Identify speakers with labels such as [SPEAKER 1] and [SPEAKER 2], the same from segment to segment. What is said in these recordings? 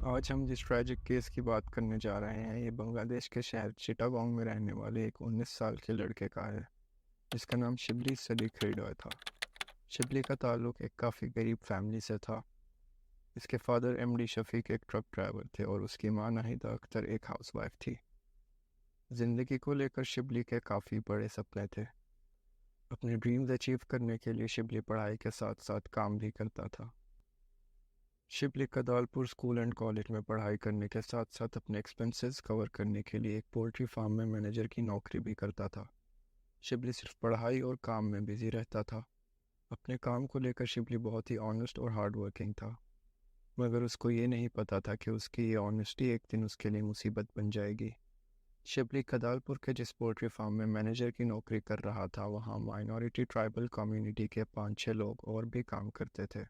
[SPEAKER 1] आज हम जिस ट्रैजिक केस की बात करने जा रहे हैं ये बांग्लादेश के शहर चिटागोंग में रहने वाले एक 19 साल के लड़के का है जिसका नाम शिबली सलीक हृदय था। शिबली का ताल्लुक एक काफ़ी गरीब फैमिली से था। इसके फादर एमडी शफीक एक ट्रक ड्राइवर थे और उसकी मां नाहिदा अख्तर एक हाउसवाइफ थी। ज़िंदगी को लेकर शिबली के काफ़ी बड़े सपने थे। अपने ड्रीम्स अचीव करने के लिए शिबली पढ़ाई के साथ साथ काम भी करता था। शिबली कदालपुर स्कूल एंड कॉलेज में पढ़ाई करने के साथ साथ अपने एक्सपेंसेस कवर करने के लिए एक पोल्ट्री फार्म में मैनेजर की नौकरी भी करता था। शिबली सिर्फ पढ़ाई और काम में बिजी रहता था। अपने काम को लेकर शिबली बहुत ही ऑनेस्ट और हार्ड वर्किंग था, मगर उसको ये नहीं पता था कि उसकी ये ऑनेस्टी एक दिन उसके लिए मुसीबत बन जाएगी। शिबली कदालपुर के जिस पोल्ट्री फार्म में मैनेजर की नौकरी कर रहा था वहाँ माइनॉरिटी ट्राइबल कम्युनिटी के 5-6 लोग और भी काम करते थे।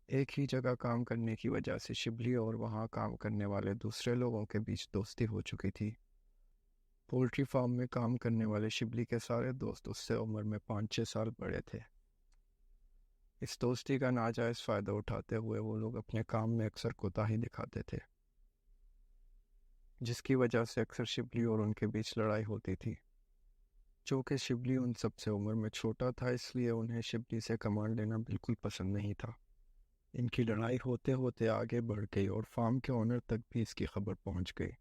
[SPEAKER 1] एक ही जगह काम करने की वजह से शिबली और वहाँ काम करने वाले दूसरे लोगों के बीच दोस्ती हो चुकी थी। पोल्ट्री फार्म में काम करने वाले शिबली के सारे दोस्त उससे उम्र में 5-6 साल बड़े थे। इस दोस्ती का नाजायज़ फ़ायदा उठाते हुए वो लोग अपने काम में अक्सर कोताही दिखाते थे, जिसकी वजह से अक्सर शिबली और उनके बीच लड़ाई होती थी। जो कि शिबली उन सबसे उम्र में छोटा था, इसलिए उन्हें शिबली से कमांड लेना बिल्कुल पसंद नहीं था। इनकी लड़ाई होते होते आगे बढ़ गई और फार्म के ओनर तक भी इसकी खबर पहुंच गई।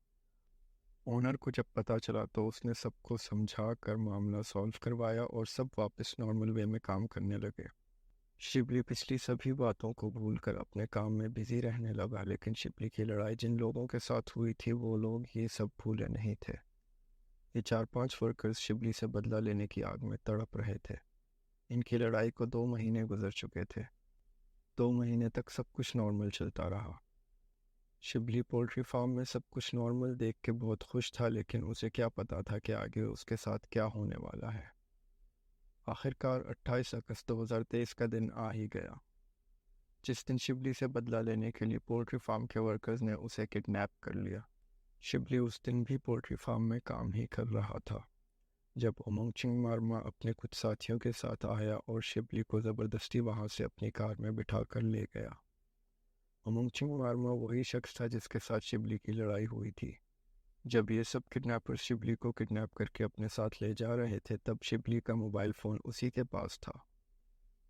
[SPEAKER 1] ओनर को जब पता चला तो उसने सबको समझा कर मामला सॉल्व करवाया और सब वापस नॉर्मल वे में काम करने लगे। शिबली पिछली सभी बातों को भूलकर अपने काम में बिजी रहने लगा, लेकिन शिबली की लड़ाई जिन लोगों के साथ हुई थी वो लोग ये सब भूले नहीं थे। ये 4-5 वर्कर्स शिबली से बदला लेने की आग में तड़प रहे थे। इनकी लड़ाई को 2 महीने गुजर चुके थे। 2 महीने तक सब कुछ नॉर्मल चलता रहा। शिबली पोल्ट्री फार्म में सब कुछ नॉर्मल देख के बहुत खुश था, लेकिन उसे क्या पता था कि आगे उसके साथ क्या होने वाला है। आखिरकार 28 अगस्त 2023 का दिन आ ही गया, जिस दिन शिबली से बदला लेने के लिए पोल्ट्री फार्म के वर्कर्स ने उसे किडनैप कर लिया। शिबली उस दिन भी पोल्ट्री फार्म में काम ही कर रहा था जब ओमंगचिंग मारमा अपने कुछ साथियों के साथ आया और शिबली को ज़बरदस्ती वहां से अपनी कार में बिठा कर ले गया। ओमंगचिंग मारमा वही शख्स था जिसके साथ शिबली की लड़ाई हुई थी। जब ये सब किडनैपर्स शिबली को किडनैप करके अपने साथ ले जा रहे थे तब शिबली का मोबाइल फ़ोन उसी के पास था।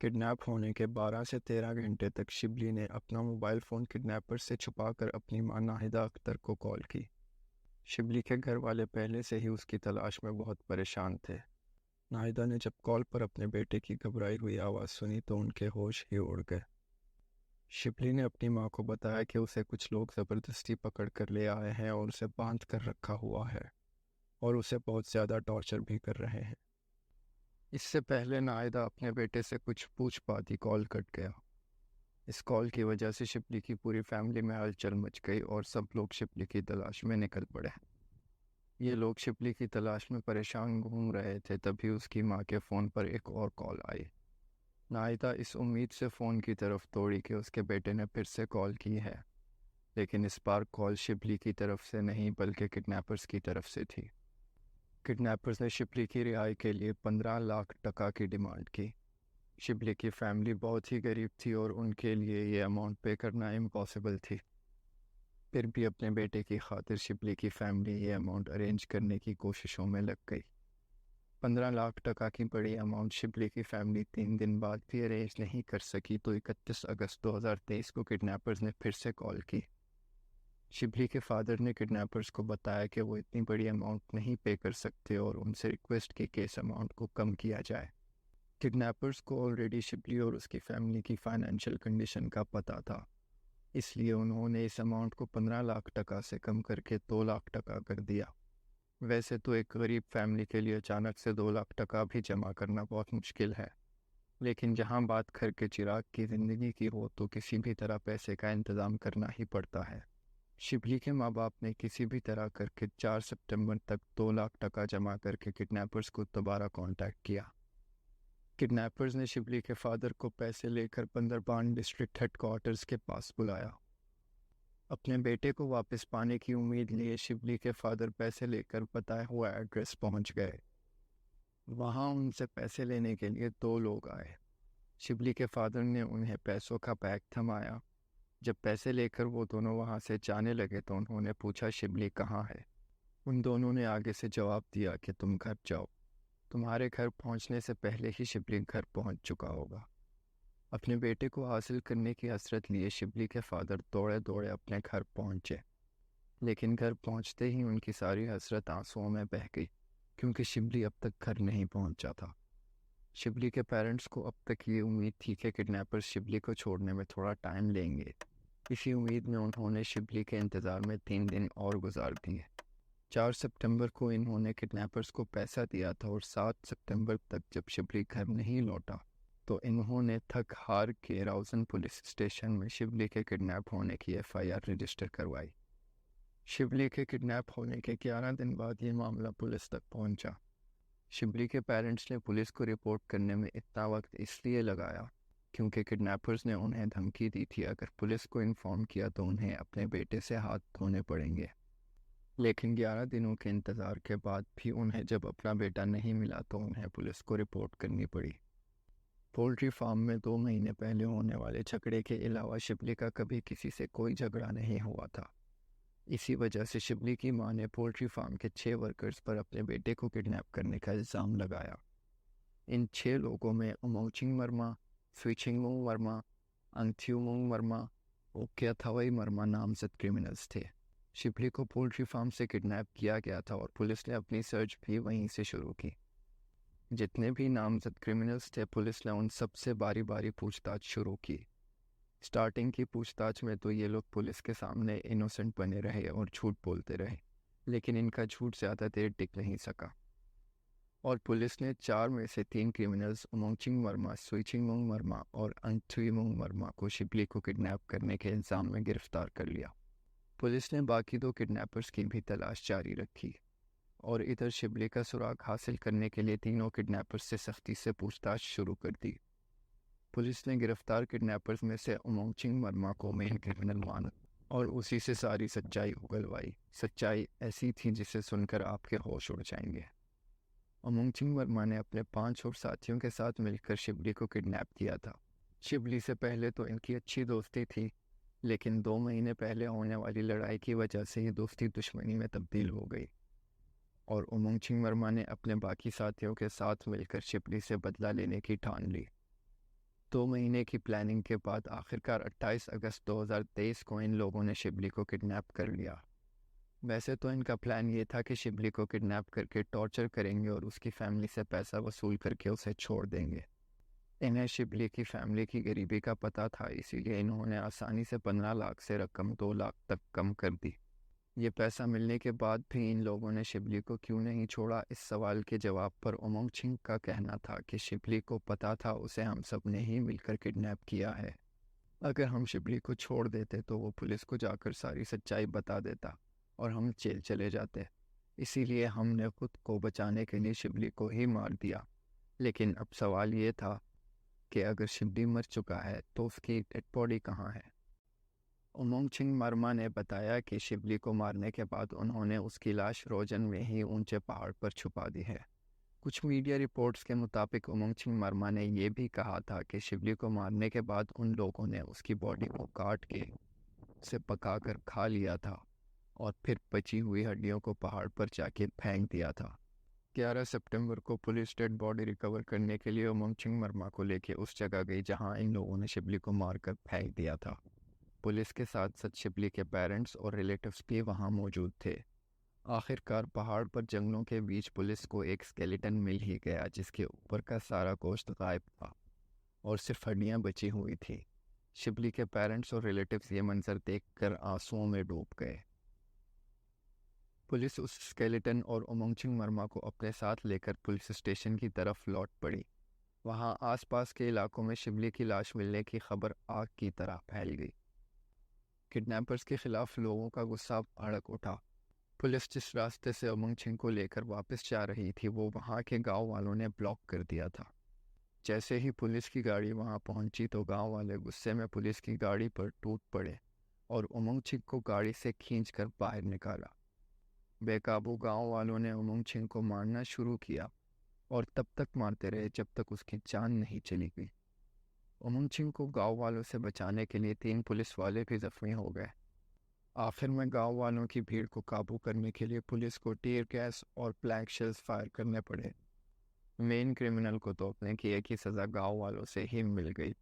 [SPEAKER 1] किडनैप होने के 12 से 13 घंटे तक शिबली ने अपना मोबाइल फ़ोन किडनैपर्स से छुपाकर अपनी मां नाहिदा अख्तर को कॉल की। शिबली के घर वाले पहले से ही उसकी तलाश में बहुत परेशान थे। नाहिदा ने जब कॉल पर अपने बेटे की घबराई हुई आवाज़ सुनी तो उनके होश ही उड़ गए। शिबली ने अपनी मां को बताया कि उसे कुछ लोग ज़बरदस्ती पकड़ कर ले आए हैं और उसे बांध कर रखा हुआ है और उसे बहुत ज़्यादा टॉर्चर भी कर रहे हैं। इससे पहले नाहिदा अपने बेटे से कुछ पूछ पाती कॉल कट गया। इस कॉल की वजह से शिबली की पूरी फैमिली में हलचल मच गई और सब लोग शिबली की तलाश में निकल पड़े। ये लोग शिबली की तलाश में परेशान घूम रहे थे, तभी उसकी माँ के फ़ोन पर एक और कॉल आई। नाहिदा इस उम्मीद से फ़ोन की तरफ दौड़ी कि उसके बेटे ने फिर से कॉल की है, लेकिन इस बार कॉल शिबली की तरफ से नहीं बल्कि किडनैपर्स की तरफ से थी। किडनैपर्स ने शिबली की रिहाई के लिए 15 लाख टका की डिमांड की। शिबली की फैमिली बहुत ही गरीब थी और उनके लिए ये अमाउंट पे करना इम्पॉसिबल थी। फिर भी अपने बेटे की खातिर शिबली की फैमिली ये अमाउंट अरेंज करने की कोशिशों में लग गई। 15 लाख टका की बड़ी अमाउंट शिबली की फैमिली 3 दिन बाद भी अरेंज नहीं कर सकी तो 31 अगस्त 2023 को किडनैपर्स ने फिर से कॉल की। शिबली के फादर ने किडनैपर्स को बताया कि वो इतनी बड़ी अमाउंट नहीं पे कर सकते और उनसे रिक्वेस्ट की कि इस अमाउंट को कम किया जाए। किडनैपर्स को ऑलरेडी शिबली और उसकी फैमिली की फाइनेंशियल कंडीशन का पता था, इसलिए उन्होंने इस अमाउंट को 15 लाख टका से कम करके 2 लाख टका कर दिया। वैसे तो एक गरीब फैमिली के लिए अचानक से 2 लाख टका भी जमा करना बहुत मुश्किल है, लेकिन जहां बात घर के चिराग की ज़िंदगी की हो तो किसी भी तरह पैसे का इंतज़ाम करना ही पड़ता है। शिबली के माँ बाप ने किसी भी तरह करके 4 सितंबर तक 2 लाख टका जमा करके किडनैपर्स को दोबारा कांटेक्ट किया। किडनैपर्स ने शिबली के फादर को पैसे लेकर बंदरबान डिस्ट्रिक्ट हेडक्वार्टर्स के पास बुलाया। अपने बेटे को वापस पाने की उम्मीद लिए शिबली के फादर पैसे लेकर बताया हुआ एड्रेस पहुंच गए। वहां उनसे पैसे लेने के लिए 2 लोग आए। शिबली के फादर ने उन्हें पैसों का बैग थमाया जब पैसे लेकर वो दोनों वहाँ से जाने लगे तो उन्होंने पूछा शिबली कहाँ है। उन दोनों ने आगे से जवाब दिया कि तुम घर जाओ, तुम्हारे घर पहुँचने से पहले ही शिबली घर पहुँच चुका होगा। अपने बेटे को हासिल करने की हसरत लिए शिबली के फादर दौड़े दौड़े अपने घर पहुँचे, लेकिन घर पहुँचते ही उनकी सारी हसरत आंसुओं में बह गई, क्योंकि शिबली अब तक घर नहीं पहुँचा था। शिबली के पेरेंट्स को अब तक ये उम्मीद थी कि किडनैपर्स शिबली को छोड़ने में थोड़ा टाइम लेंगे। इसी उम्मीद में उन्होंने शिबली के इंतज़ार में 3 दिन और गुजार दिए। 4 सितंबर को इन्होंने किडनैपर्स को पैसा दिया था और 7 सितंबर तक जब शिबली घर नहीं लौटा तो इन्होंने थक हार के राउजन पुलिस स्टेशन में शिबली के किडनैप होने की FIR रजिस्टर करवाई। शिबली के किडनैप होने के 11 दिन बाद ये मामला पुलिस तक पहुंचा। शिबली के पेरेंट्स ने पुलिस को रिपोर्ट करने में इतना वक्त इसलिए लगाया क्योंकि किडनैपर्स ने उन्हें धमकी दी थी अगर पुलिस को इन्फॉर्म किया तो उन्हें अपने बेटे से हाथ धोने पड़ेंगे। लेकिन 11 दिनों के इंतज़ार के बाद भी उन्हें जब अपना बेटा नहीं मिला तो उन्हें पुलिस को रिपोर्ट करनी पड़ी। पोल्ट्री फार्म में 2 महीने पहले होने वाले झगड़े के अलावा शिबली का कभी किसी से कोई झगड़ा नहीं हुआ था। इसी वजह से शिबली की मां ने पोल्ट्री फार्म के 6 वर्कर्स पर अपने बेटे को किडनैप करने का इल्ज़ाम लगाया। इन 6 लोगों में उमोचिंग मरमा, स्विचिंगमुंग मरमा, अंगथ्यूमुंग मरमा और क्याथावई मरमा नामजद क्रिमिनल्स थे। शिबली को पोल्ट्री फार्म से किडनैप किया गया था और पुलिस ने अपनी सर्च भी वहीं से शुरू की। जितने भी नामजद क्रिमिनल्स थे पुलिस ने उन सब से बारी बारी पूछताछ शुरू की। स्टार्टिंग की पूछताछ में तो ये लोग पुलिस के सामने इनोसेंट बने रहे और झूठ बोलते रहे, लेकिन इनका झूठ ज़्यादा देर टिक नहीं सका और पुलिस ने 4 में से 3 क्रिमिनल्स उमोचिंग मरमा, स्विचिंगमुंग मरमा और अंगथ्यूमुंग मरमा को शिबली को किडनैप करने के इल्ज़ाम में गिरफ्तार कर लिया। पुलिस ने बाकी 2 किडनैपर्स की भी तलाश जारी रखी और इधर शिबली का सुराग हासिल करने के लिए तीनों किडनैपर्स से सख्ती से पूछताछ शुरू कर दी। पुलिस ने गिरफ्तार किडनैपर्स में से उमोचिंग मरमा को मेन क्रिमिनल माना और उसी से सारी सच्चाई उगलवाई। सच्चाई ऐसी थी जिसे सुनकर आपके होश उड़ जाएंगे। उमोचिंग मरमा ने अपने 5 और साथियों के साथ मिलकर शिबली को किडनैप किया था। शिबली से पहले तो इनकी अच्छी दोस्ती थी, लेकिन 2 महीने पहले होने वाली लड़ाई की वजह से ये दोस्ती दुश्मनी में तब्दील हो गई और उमोचिंग मरमा ने अपने बाकी साथियों के साथ मिलकर शिबली से बदला लेने की ठान ली। 2 महीने की प्लानिंग के बाद आखिरकार 28 अगस्त 2023 को इन लोगों ने शिबली को किडनैप कर लिया। वैसे तो इनका प्लान ये था कि शिबली को किडनैप करके टॉर्चर करेंगे और उसकी फैमिली से पैसा वसूल करके उसे छोड़ देंगे। इन्हें शिबली की फैमिली की गरीबी का पता था, इसीलिए इन्होंने आसानी से 15 लाख से रकम 2 लाख तक कम कर दी। ये पैसा मिलने के बाद भी इन लोगों ने शिबली को क्यों नहीं छोड़ा, इस सवाल के जवाब पर उमोचिंग का कहना था कि शिबली को पता था उसे हम सब ने ही मिलकर किडनैप किया है। अगर हम शिबली को छोड़ देते तो वो पुलिस को जाकर सारी सच्चाई बता देता और हम जेल चले जाते। इसीलिए हमने खुद को बचाने के लिए शिबली को ही मार दिया। लेकिन अब सवाल ये था कि अगर शिबली मर चुका है तो उसकी डेड बॉडी कहाँ है। उमोचिंग मरमा ने बताया कि शिबली को मारने के बाद उन्होंने उसकी लाश रोजन में ही ऊंचे पहाड़ पर छुपा दी है। कुछ मीडिया रिपोर्ट्स के मुताबिक उमोचिंग मरमा ने यह भी कहा था कि शिबली को मारने के बाद उन लोगों ने उसकी बॉडी को काट के उसे पकाकर खा लिया था और फिर बची हुई हड्डियों को पहाड़ पर जाके फेंक दिया था। 11 सितंबर को पुलिस डेड बॉडी रिकवर करने के लिए उमोचिंग मरमा को लेके उस जगह गई जहां इन लोगों ने शिबली को मारकर फेंक दिया था। पुलिस के साथ साथ शिबली के पेरेंट्स और रिलेटिव्स भी वहां मौजूद थे। आखिरकार पहाड़ पर जंगलों के बीच पुलिस को एक स्केलेटन मिल ही गया जिसके ऊपर का सारा गोश्त गायब था और सिर्फ हड्डियां बची हुई थी। शिबली के पेरेंट्स और रिलेटिव्स ये मंजर देखकर आंसुओं में डूब गए। पुलिस उस स्केलेटन और उमोचिंग मरमा को अपने साथ लेकर पुलिस स्टेशन की तरफ लौट पड़ी। वहां आसपास के इलाकों में शिबली की लाश मिलने की खबर आग की तरह फैल गई। किडनैपर्स के खिलाफ लोगों का गुस्सा भड़क उठा। पुलिस जिस रास्ते से उमोचिंग को लेकर वापस जा रही थी वो वहां के गांव वालों ने ब्लॉक कर दिया था। जैसे ही पुलिस की गाड़ी वहां पहुंची तो गांव वाले गुस्से में पुलिस की गाड़ी पर टूट पड़े और उमोचिंग को गाड़ी से खींचकर बाहर निकाला। बेकाबू गांव वालों ने उमोचिंग को मारना शुरू किया और तब तक मारते रहे जब तक उसकी जान नहीं चली गई। उमंग सिंह को गांव वालों से बचाने के लिए 3 पुलिस वाले भी जख्मी हो गए। आखिर में गांव वालों की भीड़ को काबू करने के लिए पुलिस को टीयर गैस और ब्लैंक शेल्स फायर करने पड़े। मेन क्रिमिनल को तो अपने किए की सज़ा गांव वालों से ही मिल गई,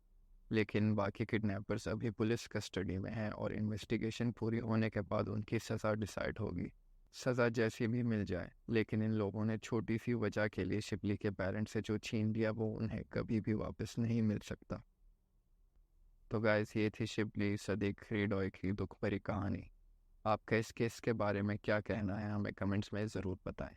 [SPEAKER 1] लेकिन बाकी किडनैपर्स अभी पुलिस कस्टडी में हैं और इन्वेस्टिगेशन पूरी होने के बाद उनकी सज़ा डिसाइड होगी। सज़ा जैसी भी मिल जाए, लेकिन इन लोगों ने छोटी सी वजह के लिए शिबली के पेरेंट्स से जो छीन लिया वो उन्हें कभी भी वापस नहीं मिल सकता। तो गाइस, ये थी शिबली सदीक हृदय की दुख भरी कहानी। आपका इस केस के बारे में क्या कहना है, हमें कमेंट्स में ज़रूर बताएं।